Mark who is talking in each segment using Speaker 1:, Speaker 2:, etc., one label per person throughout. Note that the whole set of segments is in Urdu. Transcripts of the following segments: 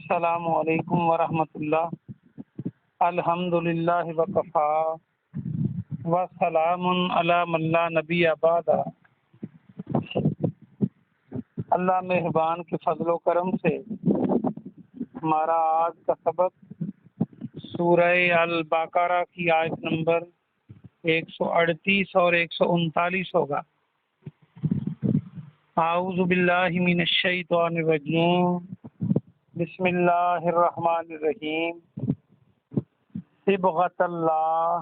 Speaker 1: السلام علیکم ورحمۃ اللہ۔ الحمدللہ وکفی وسلام علی من لا نبی بعد۔ اللہ مہربان کے فضل و کرم سے ہمارا آج کا سبق سورہ البقرہ کی آیت نمبر 138 اور 139 ہوگا۔ اعوذ باللہ من الشیطان الرجیم، بسم اللہ الرحمن الرحیم۔ صبغۃ اللہ،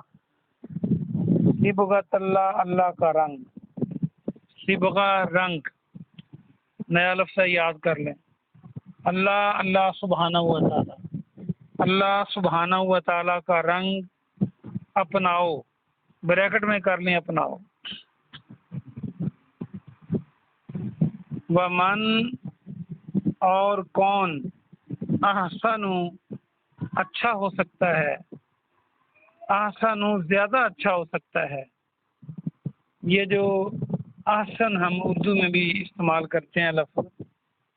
Speaker 1: صبغۃ اللہ، اللہ کا رنگ۔ صبغہ رنگ، نیا لفظ یاد کر لیں۔ اللہ سبحانہ و تعالی، اللہ سبحانہ و تعالی کا رنگ اپناؤ، بریکٹ میں کر لیں اپناؤ۔ ومن، اور کون، احسن، اچھا ہو سکتا ہے، احسن زیادہ اچھا ہو سکتا ہے۔ یہ جو احسن ہم اردو میں بھی استعمال کرتے ہیں لفظ،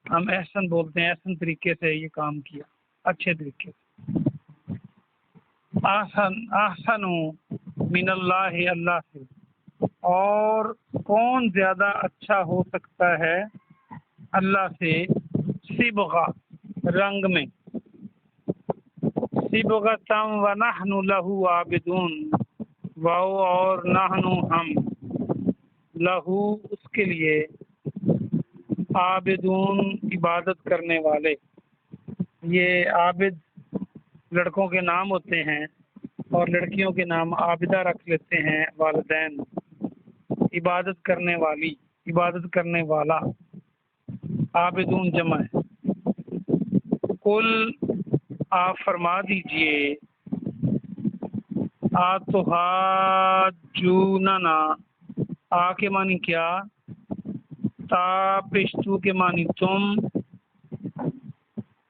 Speaker 1: ہم احسن بولتے ہیں، احسن طریقے سے یہ کام کیا، اچھے طریقے سے۔ احسن من اللہ، اللہ سے، اور کون زیادہ اچھا ہو سکتا ہے اللہ سے، صبغہ رنگ میں۔ صبغۃ ونحن لہ عابدون، واو اور نحن ہم، لہو اس کے لیے، عابدون عبادت کرنے والے۔ یہ عابد لڑکوں کے نام ہوتے ہیں اور لڑکیوں کے نام عابدہ رکھ لیتے ہیں والدین۔ عبادت کرنے والی، عبادت کرنے والا، عابدون جمع ہے۔ قل، آپ فرما دیجئے، اتحاجوننا، آ کے معنی کیا، تا پشتو کے معنی تم،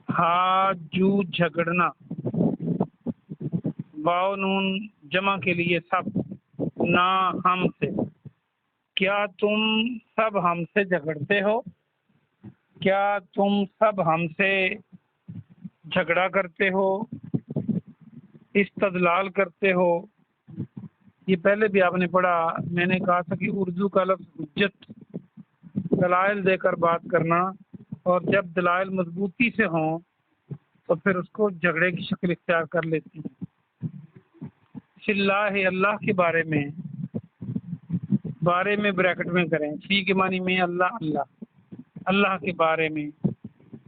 Speaker 1: حاجو جھگڑنا، واو نون جمع کے لیے سب، نہ ہم سے، کیا تم سب ہم سے جھگڑتے ہو، کیا تم سب ہم سے جھگڑا کرتے ہو، استدلال کرتے ہو۔ یہ پہلے بھی آپ نے پڑھا، میں نے کہا تھا کہ اردو کا لفظ حجت، دلائل دے کر بات کرنا، اور جب دلائل مضبوطی سے ہوں تو پھر اس کو جھگڑے کی شکل اختیار کر لیتی ہیں۔ فی اللہ، اللہ کے بارے میں، بارے میں بریکٹ میں کریں، فی کے معنی میں اللہ، اللہ کے بارے میں،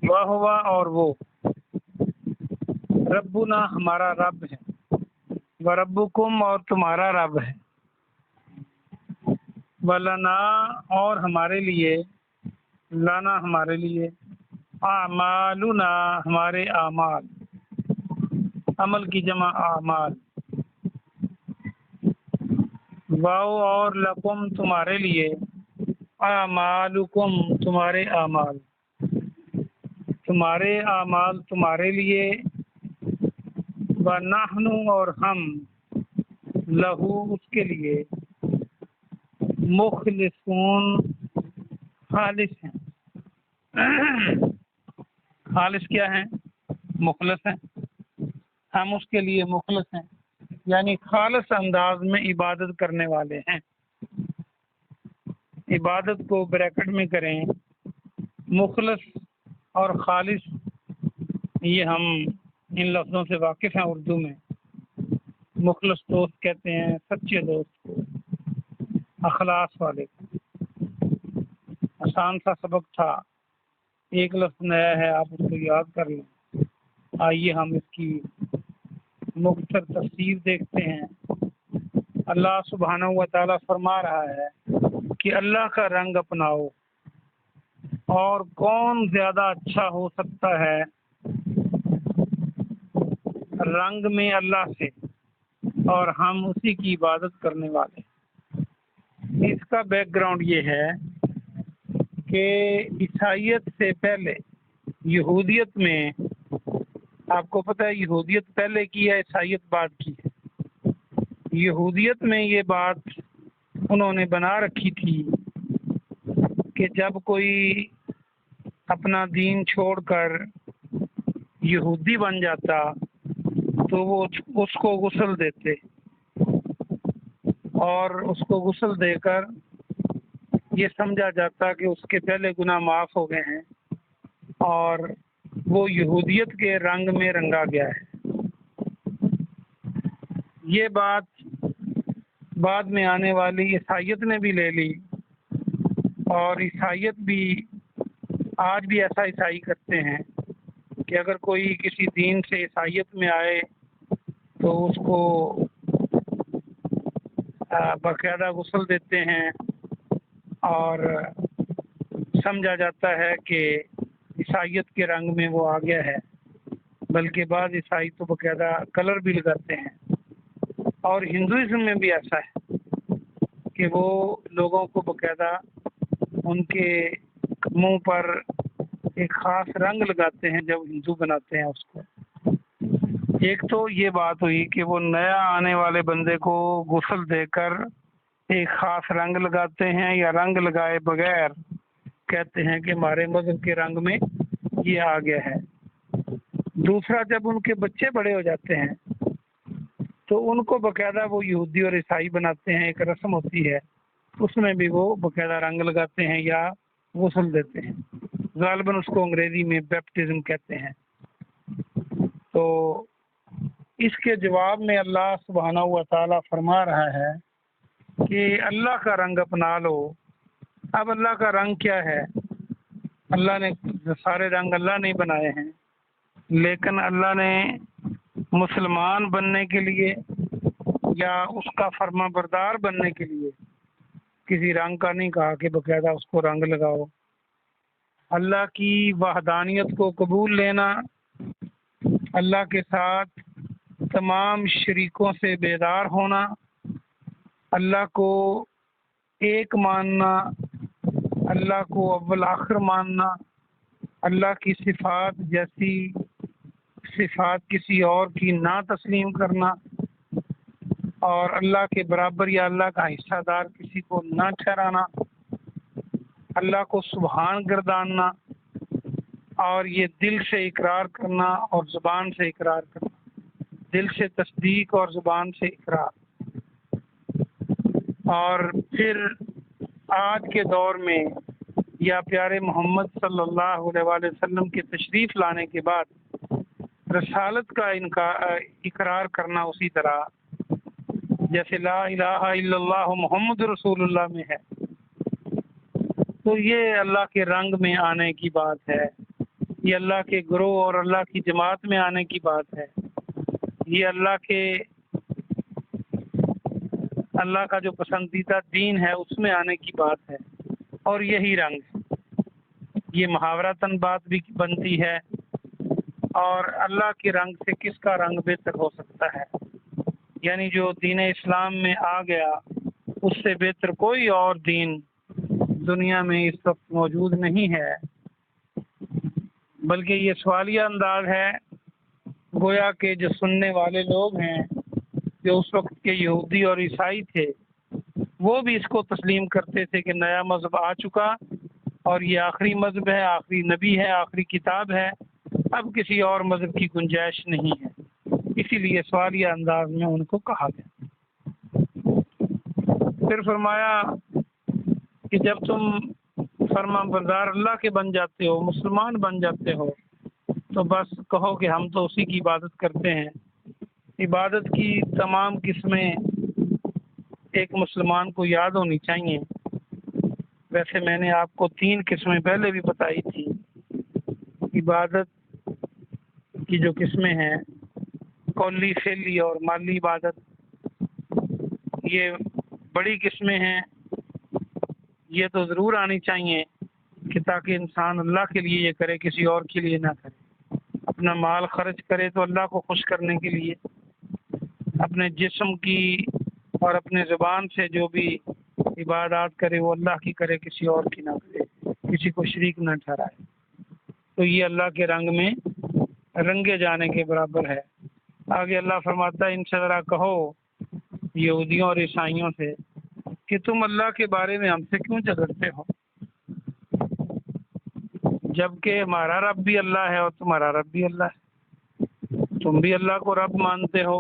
Speaker 1: ہوا اور وہ، ربنا ہمارا رب ہے، وربکم اور تمہارا رب ہے، ولنا اور ہمارے لیے، لانا ہمارے لیے، اعمالنا ہمارے اعمال، عمل کی جمع اعمال، واو اور لکم تمہارے لیے، اعمالکم تمہارے اعمال، تمہارے اعمال تمہارے لیے، ونحن اور ہم، لہو اس کے لیے، مخلصون خالص ہیں۔ خالص کیا ہیں؟ مخلص ہیں، ہم اس کے لیے مخلص ہیں، یعنی خالص انداز میں عبادت کرنے والے ہیں۔ عبادت کو بریکٹ میں کریں، مخلص اور خالص، یہ ہم ان لفظوں سے واقف ہیں اردو میں۔ مخلص دوست کہتے ہیں سچے دوست کو، اخلاص والے کو۔ آسان سا سبق تھا، ایک لفظ نیا ہے، آپ اس کو یاد کر لیں۔ آئیے ہم اس کی مختصر تفسیر دیکھتے ہیں۔ اللہ سبحانہ و تعالیٰ فرما رہا ہے کہ اللہ کا رنگ اپناؤ، اور کون زیادہ اچھا ہو سکتا ہے رنگ میں اللہ سے، اور ہم اسی کی عبادت کرنے والے۔ اس کا بیک گراؤنڈ یہ ہے کہ عیسائیت سے پہلے یہودیت میں، آپ کو پتہ ہے یہودیت پہلے کی ہے، عیسائیت بعد کی ہے۔ یہودیت میں یہ بات انہوں نے بنا رکھی تھی کہ جب کوئی اپنا دین چھوڑ کر یہودی بن جاتا تو وہ اس کو غسل دیتے اور اس کو غسل دے کر یہ سمجھا جاتا کہ اس کے پہلے گناہ معاف ہو گئے ہیں اور وہ یہودیت کے رنگ میں رنگا گیا ہے۔ یہ بات بعد میں آنے والی عیسائیت نے بھی لے لی، اور عیسائیت بھی آج بھی ایسا عیسائی کرتے ہیں کہ اگر کوئی کسی دین سے عیسائیت میں آئے تو اس کو باقاعدہ غسل دیتے ہیں اور سمجھا جاتا ہے کہ عیسائیت کے رنگ میں وہ آ گیا ہے، بلکہ بعض عیسائی تو باقاعدہ کلر بھی لگاتے ہیں۔ اور ہندوازم میں بھی ایسا ہے کہ وہ لوگوں کو باقاعدہ ان کے منہ پر ایک خاص رنگ لگاتے ہیں جب ہندو بناتے ہیں اس کو۔ ایک تو یہ بات ہوئی کہ وہ نیا آنے والے بندے کو غسل دے کر ایک خاص رنگ لگاتے ہیں، یا رنگ لگائے بغیر کہتے ہیں کہ ہمارے مذہب کے رنگ میں یہ آ گیا ہے۔ دوسرا، جب ان کے بچے بڑے ہو جاتے ہیں تو ان کو باقاعدہ وہ یہودی اور عیسائی بناتے ہیں، ایک رسم ہوتی ہے، اس میں بھی وہ باقاعدہ رنگ لگاتے ہیں یا غسل دیتے ہیں۔ غالباً اس کو انگریزی میں بیپٹزم کہتے ہیں۔ تو اس کے جواب میں اللہ سبحانہ و تعالیٰ فرما رہا ہے کہ اللہ کا رنگ اپنا لو۔ اب اللہ کا رنگ کیا ہے؟ اللہ نے سارے رنگ اللہ نے بنائے ہیں، لیکن اللہ نے مسلمان بننے کے لیے یا اس کا فرما بردار بننے کے لیے کسی رنگ کا نہیں کہا کہ باقاعدہ اس کو رنگ لگاؤ۔ اللہ کی وحدانیت کو قبول لینا، اللہ کے ساتھ تمام شریکوں سے بیدار ہونا، اللہ کو ایک ماننا، اللہ کو اول آخر ماننا، اللہ کی صفات جیسی صفات کسی اور کی نہ تسلیم کرنا، اور اللہ کے برابر یا اللہ کا حصہ دار کسی کو نہ ٹھہرانا، اللہ کو سبحان گرداننا، اور یہ دل سے اقرار کرنا اور زبان سے اقرار کرنا، دل سے تصدیق اور زبان سے اقرار۔ اور پھر آج کے دور میں یا پیارے محمد صلی اللہ علیہ وآلہ وسلم کے تشریف لانے کے بعد رسالت کا اقرار کرنا اسی طرح جیسے لا الہ الا اللہ محمد رسول اللہ میں ہے۔ تو یہ اللہ کے رنگ میں آنے کی بات ہے، یہ اللہ کے گروہ اور اللہ کی جماعت میں آنے کی بات ہے، یہ اللہ کا جو پسندیدہ دین ہے اس میں آنے کی بات ہے، اور یہی رنگ، یہ محاورتاً بات بھی بنتی ہے، اور اللہ کے رنگ سے کس کا رنگ بہتر ہو سکتا ہے؟ یعنی جو دین اسلام میں آ گیا اس سے بہتر کوئی اور دین دنیا میں اس وقت موجود نہیں ہے، بلکہ یہ سوالیہ انداز ہے، گویا کہ جو سننے والے لوگ ہیں جو اس وقت کے یہودی اور عیسائی تھے وہ بھی اس کو تسلیم کرتے تھے کہ نیا مذہب آ چکا اور یہ آخری مذہب ہے، آخری نبی ہے، آخری کتاب ہے، اب کسی اور مذہب کی گنجائش نہیں ہے، اسی لیے سوالیہ انداز میں ان کو کہا گیا۔ پھر فرمایا کہ جب تم فرما بردار اللہ کے بن جاتے ہو، مسلمان بن جاتے ہو، تو بس کہو کہ ہم تو اسی کی عبادت کرتے ہیں۔ عبادت کی تمام قسمیں ایک مسلمان کو یاد ہونی چاہیے۔ ویسے میں نے آپ کو 3 قسمیں پہلے بھی بتائی تھی۔ عبادت کی جو قسمیں ہیں، قولی، فعلی اور مالی عبادت، یہ بڑی قسمیں ہیں، یہ تو ضرور آنی چاہیے کہ تاکہ انسان اللہ کے لیے یہ کرے، کسی اور کے لیے نہ کرے۔ اپنا مال خرچ کرے تو اللہ کو خوش کرنے کے لیے، اپنے جسم کی اور اپنے زبان سے جو بھی عبادات کرے وہ اللہ کی کرے، کسی اور کی نہ کرے، کسی کو شریک نہ ٹھہرائے، تو یہ اللہ کے رنگ میں رنگے جانے کے برابر ہے۔ آگے اللہ فرماتا ہے ان سے ذرا کہو یہودیوں اور عیسائیوں سے کہ تم اللہ کے بارے میں ہم سے کیوں جھگڑتے ہو، جبکہ ہمارا رب بھی اللہ ہے اور تمہارا رب بھی اللہ ہے۔ تم بھی اللہ کو رب مانتے ہو،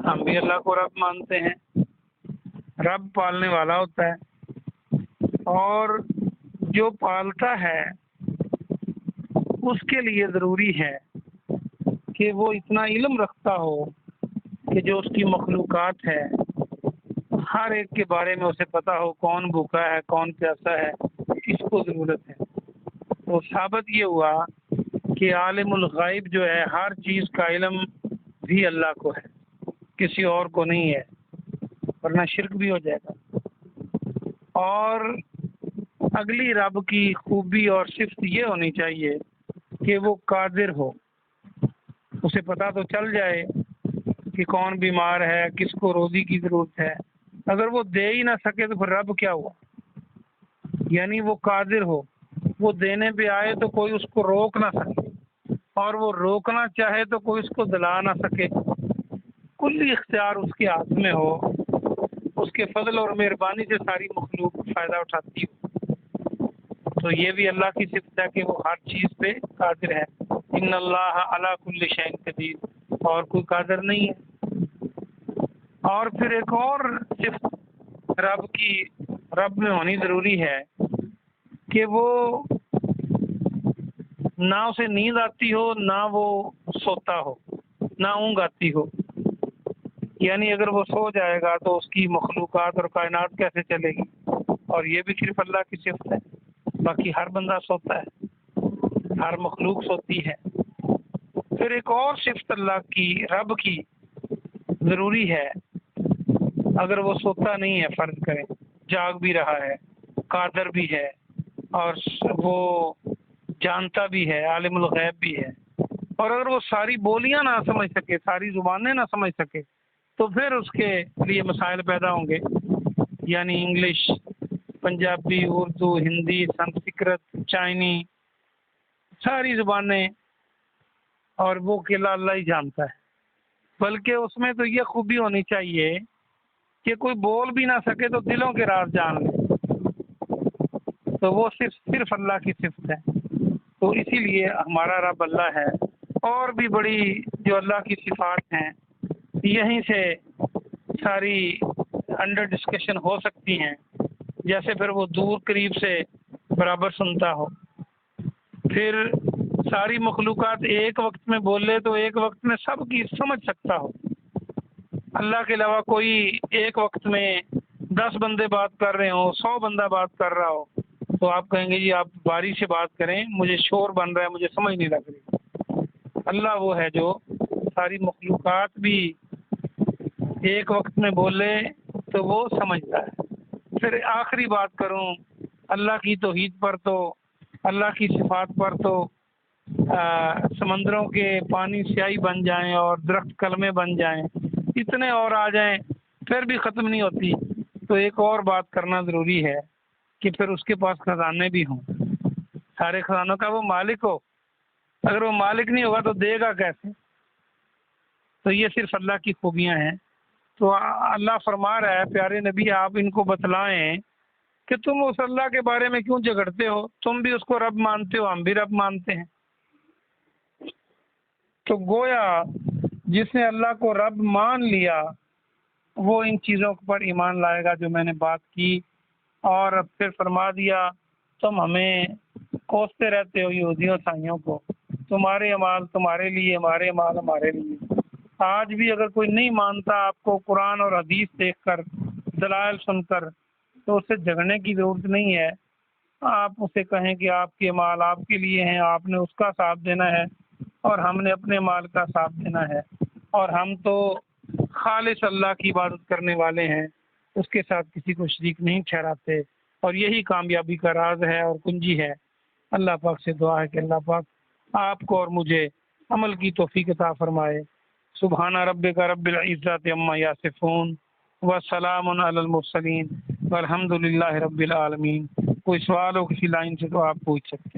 Speaker 1: ہم بھی اللہ کو رب مانتے ہیں۔ رب پالنے والا ہوتا ہے، اور جو پالتا ہے اس کے لیے ضروری ہے کہ وہ اتنا علم رکھتا ہو کہ جو اس کی مخلوقات ہے ہر ایک کے بارے میں اسے پتہ ہو، کون بھوکا ہے، کون پیاسا ہے، کس کو ضرورت ہے۔ تو ثابت یہ ہوا کہ عالم الغیب جو ہے ہر چیز کا علم بھی اللہ کو ہے، کسی اور کو نہیں ہے، ورنہ شرک بھی ہو جائے گا۔ اور اگلی رب کی خوبی اور صفت یہ ہونی چاہیے کہ وہ قادر ہو، اسے پتہ تو چل جائے کہ کون بیمار ہے، کس کو روزی کی ضرورت ہے۔ اگر وہ دے ہی نہ سکے تو پھر رب کیا ہوا؟ یعنی وہ قادر ہو، وہ دینے پہ آئے تو کوئی اس کو روک نہ سکے، اور وہ روکنا چاہے تو کوئی اس کو دلا نہ سکے۔ کلی اختیار اس کے ہاتھ میں ہو، اس کے فضل اور مہربانی سے ساری مخلوق فائدہ اٹھاتی ہو۔ تو یہ بھی اللہ کی صفت ہے کہ وہ ہر چیز پہ قادر ہے۔ ان اللہ علی کل شیء قدیر، اور کوئی قادر نہیں ہے۔ اور پھر ایک اور صفت رب میں ہونی ضروری ہے کہ وہ نہ اسے نیند آتی ہو، نہ وہ سوتا ہو، نہ اونگ آتی ہو۔ یعنی اگر وہ سو جائے گا تو اس کی مخلوقات اور کائنات کیسے چلے گی؟ اور یہ بھی صرف اللہ کی صفت ہے۔ باقی ہر بندہ سوتا ہے، ہر مخلوق سوتی ہے۔ پھر ایک اور صفت اللہ کی، رب کی ضروری ہے، اگر وہ سوتا نہیں ہے، فرض کریں جاگ بھی رہا ہے، قادر بھی ہے، اور وہ جانتا بھی ہے، عالم الغیب بھی ہے، اور اگر وہ ساری بولیاں نہ سمجھ سکے، ساری زبانیں نہ سمجھ سکے، تو پھر اس کے لیے مسائل پیدا ہوں گے۔ یعنی انگلش، پنجابی، اردو، ہندی، سنسکرت، چائنی، ساری زبانیں، اور وہ اکیلا اللہ ہی جانتا ہے۔ بلکہ اس میں تو یہ خوبی ہونی چاہیے کہ کوئی بول بھی نہ سکے تو دلوں کے راز جان لے، تو وہ صرف اللہ کی صفت ہے۔ تو اسی لیے ہمارا رب اللہ ہے۔ اور بھی بڑی جو اللہ کی صفات ہیں یہیں سے ساری انڈر ڈسکشن ہو سکتی ہیں، جیسے پھر وہ دور قریب سے برابر سنتا ہو، پھر ساری مخلوقات ایک وقت میں بولے تو ایک وقت میں سب کی سمجھ سکتا ہو۔ اللہ کے علاوہ کوئی ایک وقت میں 10 بندے بات کر رہے ہوں، 100 بندہ بات کر رہا ہو، تو آپ کہیں گے جی آپ باری سے بات کریں، مجھے شور بن رہا ہے، مجھے سمجھ نہیں لگ رہی۔ اللہ وہ ہے جو ساری مخلوقات بھی ایک وقت میں بولے تو وہ سمجھتا ہے۔ پھر آخری بات کروں اللہ کی توحید پر، تو اللہ کی صفات پر تو سمندروں کے پانی سیاہی بن جائیں اور درخت کلمے بن جائیں، اتنے اور آ جائیں، پھر بھی ختم نہیں ہوتی۔ تو ایک اور بات کرنا ضروری ہے کہ پھر اس کے پاس خزانے بھی ہوں، سارے خزانوں کا وہ مالک ہو۔ اگر وہ مالک نہیں ہوگا تو دے گا کیسے؟ تو یہ صرف اللہ کی خوبیاں ہیں۔ تو اللہ فرما رہا ہے پیارے نبی آپ ان کو بتلائیں کہ تم اس اللہ کے بارے میں کیوں جھگڑتے ہو، تم بھی اس کو رب مانتے ہو، ہم بھی رب مانتے ہیں۔ تو گویا جس نے اللہ کو رب مان لیا وہ ان چیزوں پر ایمان لائے گا جو میں نے بات کی۔ اور پھر فرما دیا تم ہمیں کوستے رہتے ہو یہودیوں عیسائیوں کو، تمہارے اعمال تمہارے لیے، ہمارے اعمال ہمارے لیے۔ آج بھی اگر کوئی نہیں مانتا آپ کو قرآن اور حدیث دیکھ کر، دلائل سن کر، تو اس سے جھگڑنے کی ضرورت نہیں ہے۔ آپ اسے کہیں کہ آپ کے اعمال آپ کے لیے ہیں، آپ نے اس کا ساتھ دینا ہے اور ہم نے اپنے مال کا ساتھ دینا ہے، اور ہم تو خالص اللہ کی عبادت کرنے والے ہیں، اس کے ساتھ کسی کو شریک نہیں ٹھہراتے، اور یہی کامیابی کا راز ہے اور کنجی ہے۔ اللہ پاک سے دعا ہے کہ اللہ پاک آپ کو اور مجھے عمل کی توفیق عطا فرمائے۔ سبحان ربک رب العزت عما یصفون وسلام علی المرسلین والحمد للہ رب العالمین۔ کوئی سوال ہو کسی لائن سے تو آپ پوچھ سکتے ہیں۔